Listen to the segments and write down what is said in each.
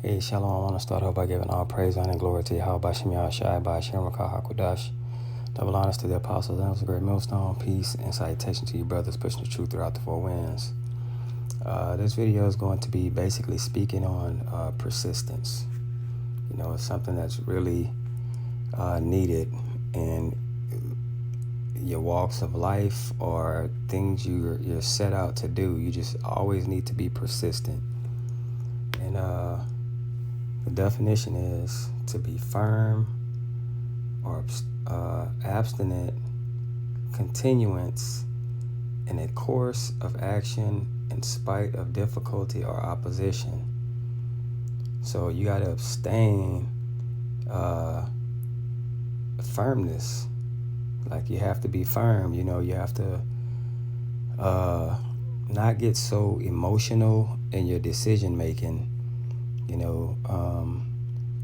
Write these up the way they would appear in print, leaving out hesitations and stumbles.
Hey, Shalom. I want to start off by giving all praise, honor, and glory to Yahweh Bashem Yahushai by Hashem Rakah HaKodash. Double honors to the apostles, that was a great millstone, peace, and salutation to you brothers pushing the truth throughout the four winds. This video is going to be basically speaking on persistence. You know, it's something that's really needed in your walks of life or things you're set out to do. You just always need to be persistent. And the definition is to be firm or abstinent continuance in a course of action in spite of difficulty or opposition. So you got to abstain firmness. Like you have to be firm, you know, you have to not get so emotional in your decision making. You know,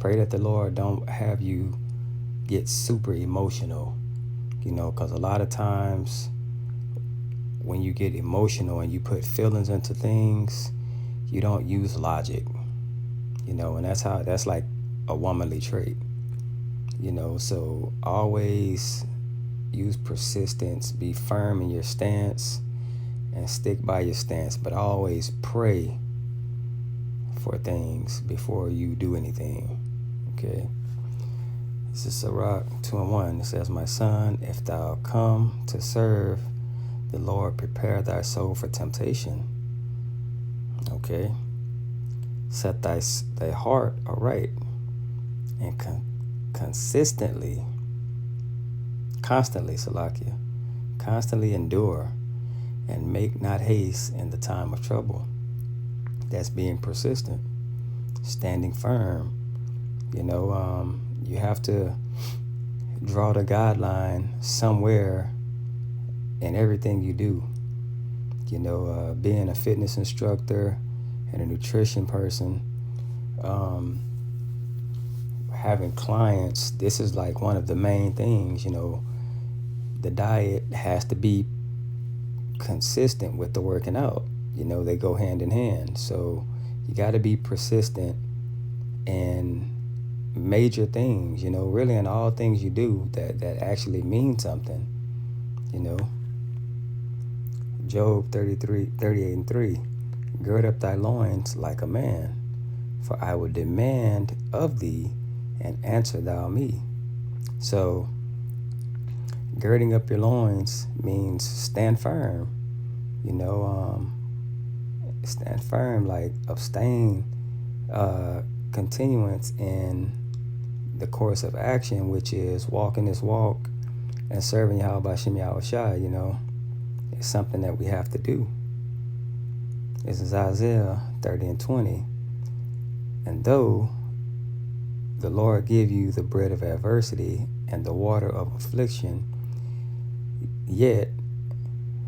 pray that the Lord don't have you get super emotional, you know, because a lot of times when you get emotional and you put feelings into things, you don't use logic, you know, and that's like a womanly trait, you know. So always use persistence, be firm in your stance and stick by your stance, but always pray for things before you do anything. Okay. This is Sirach 2:1. It says, "My son, if thou come to serve the Lord, prepare thy soul for temptation." Okay. Set thy heart aright and constantly endure and make not haste in the time of trouble. That's being persistent, standing firm. You know, you have to draw the guideline somewhere in everything you do. You know, being a fitness instructor and a nutrition person, having clients, this is like one of the main things. You know, the diet has to be consistent with the working out. You know, they go hand in hand. So you got to be persistent in major things, you know, really in all things you do that actually mean something, you know. Job 38:3, "Gird up thy loins like a man, for I will demand of thee, and answer thou me." So girding up your loins means stand firm, you know, stand firm, like abstain continuance in the course of action, which is walking this walk and serving Yahweh Bashem Yahushai. You know, it's something that we have to do. This is Isaiah 30:20. "And though the Lord give you the bread of adversity and the water of affliction, yet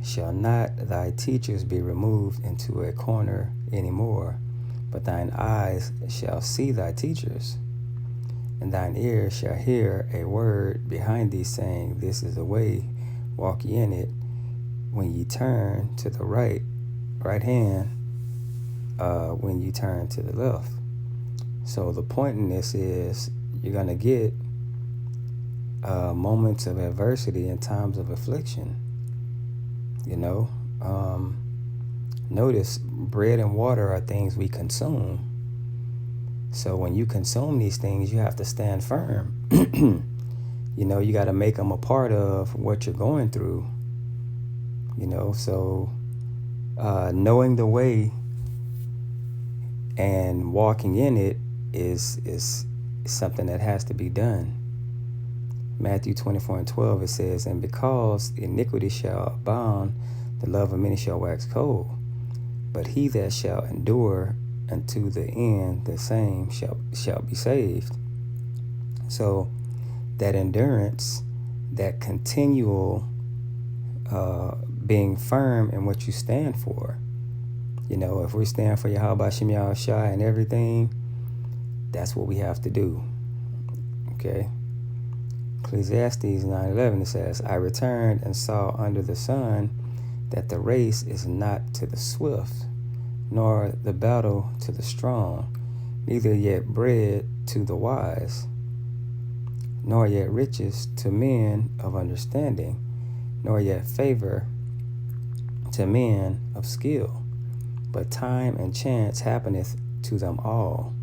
shall not thy teachers be removed into a corner any more, but thine eyes shall see thy teachers, and thine ears shall hear a word behind thee, saying, This is the way, walk ye in it, when ye turn to the right hand, when you turn to the left." So the point in this is you're going to get moments of adversity and times of affliction. You know, notice bread and water are things we consume. So when you consume these things, you have to stand firm. You know, you got to make them a part of what you're going through. You know, so knowing the way and walking in it is something that has to be done. Matthew 24:12, it says, "And because iniquity shall abound, the love of many shall wax cold. But he that shall endure unto the end, the same shall be saved." So that endurance, that continual being firm in what you stand for. You know, if we stand for Yahweh Bashem Yahushai and everything, that's what we have to do. Okay. Ecclesiastes 9:11, it says, "I returned and saw under the sun that the race is not to the swift, nor the battle to the strong, neither yet bread to the wise, nor yet riches to men of understanding, nor yet favor to men of skill. But time and chance happeneth to them all.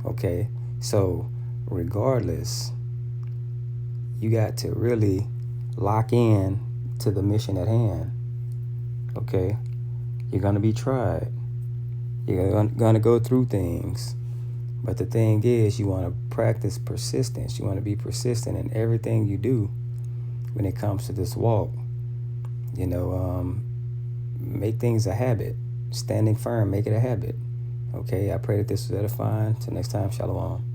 Okay, so regardless, you got to really lock in to the mission at hand. Okay, you're going to be tried. You're going to go through things. But the thing is, you want to practice persistence. You want to be persistent in everything you do when it comes to this walk. You know, make things a habit. Standing firm, make it a habit. Okay, I pray that this was edifying. Till next time, shalom.